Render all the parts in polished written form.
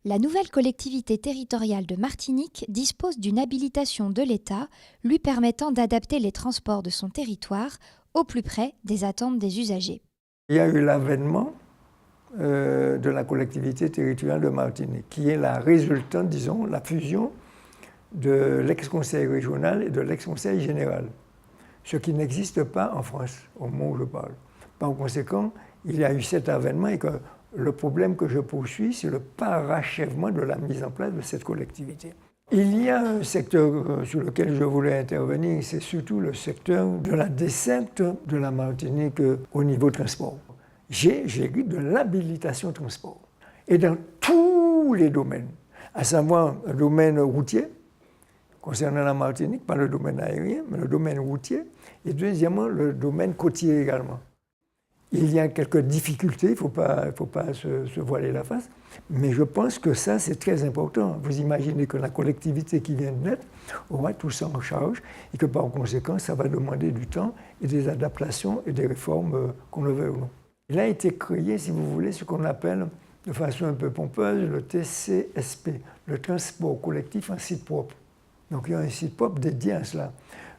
La nouvelle collectivité territoriale de Martinique dispose d'une habilitation de l'État lui permettant d'adapter les transports de son territoire au plus près des attentes des usagers. Il y a eu l'avènement de la collectivité territoriale de Martinique, qui est la résultante, disons, la fusion de l'ex-conseil régional et de l'ex-conseil général, ce qui n'existe pas en France au moment où je parle. Par conséquent, il y a eu cet avènement et que le problème que je poursuis, c'est le parachèvement de la mise en place de cette collectivité. Il y a un secteur sur lequel je voulais intervenir, c'est surtout le secteur de la desserte de la Martinique au niveau transport. J'ai de l'habilitation transport, et dans tous les domaines, à savoir le domaine routier, concernant la Martinique, pas le domaine aérien, mais le domaine routier, et deuxièmement le domaine côtier également. Il y a quelques difficultés, il ne faut pas se voiler la face, mais je pense que ça, c'est très important. Vous imaginez que la collectivité qui vient de naître aura tout ça en charge et que par conséquent, ça va demander du temps et des adaptations et des réformes, qu'on le veuille ou non. Il a été créé, si vous voulez, ce qu'on appelle, de façon un peu pompeuse, le TCSP, le transport collectif en site propre. Donc il y a un site propre dédié à cela.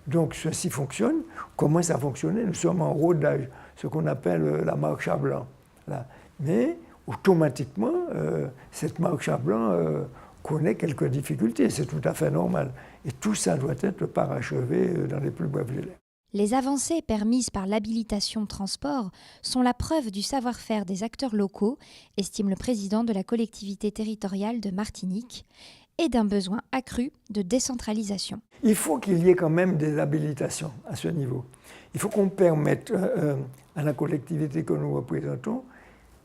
Donc ceci fonctionne. Comment ça fonctionne? Nous sommes en rodage, ce qu'on appelle la marche à blanc. Là. Mais automatiquement, cette marche à blanc connaît quelques difficultés, c'est tout à fait normal. Et tout ça doit être parachevé dans les plus brefs délais. Les avancées permises par l'habilitation de transport sont la preuve du savoir-faire des acteurs locaux, estime le président de la collectivité territoriale de Martinique, et d'un besoin accru de décentralisation. Il faut qu'il y ait quand même des habilitations à ce niveau. Il faut qu'on permette à la collectivité que nous représentons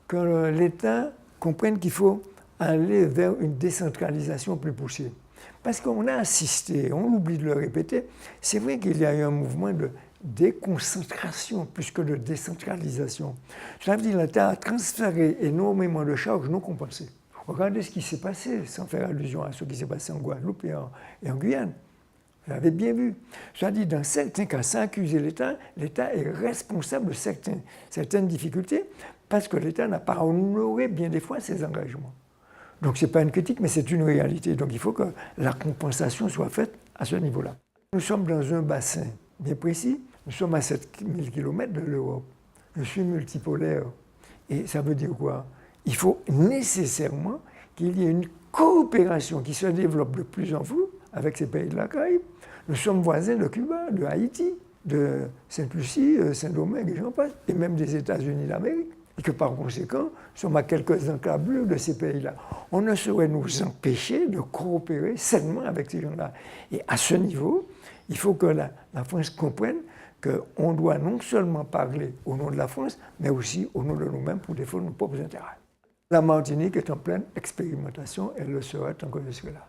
que l'État comprenne qu'il faut aller vers une décentralisation plus poussée. Parce qu'on a assisté, on oublie de le répéter, c'est vrai qu'il y a eu un mouvement de déconcentration plus que de décentralisation. Cela veut dire que l'État a transféré énormément de charges non compensées. Regardez ce qui s'est passé, sans faire allusion à ce qui s'est passé en Guadeloupe et en Guyane. Vous l'avez bien vu. C'est-à-dire, dans certains cas, sans accuser l'État, l'État est responsable de certaines difficultés parce que l'État n'a pas honoré bien des fois ses engagements. Donc ce n'est pas une critique, mais c'est une réalité. Donc il faut que la compensation soit faite à ce niveau-là. Nous sommes dans un bassin bien précis. Nous sommes à 7000 km de l'Europe. Je suis multipolaire. Et ça veut dire quoi? Il faut nécessairement qu'il y ait une coopération qui se développe de plus en plus avec ces pays de la Caraïbe. Nous sommes voisins de Cuba, de Haïti, de Sainte-Lucie, Saint-Domingue et j'en passe, et même des États-Unis d'Amérique. Et que par conséquent, nous sommes à quelques encablures de ces pays-là. On ne saurait nous empêcher de coopérer sainement avec ces gens-là. Et à ce niveau, il faut que la France comprenne qu'on doit non seulement parler au nom de la France, mais aussi au nom de nous-mêmes pour défendre nos propres intérêts. La Martinique est en pleine expérimentation, elle le sera tant que je serai là.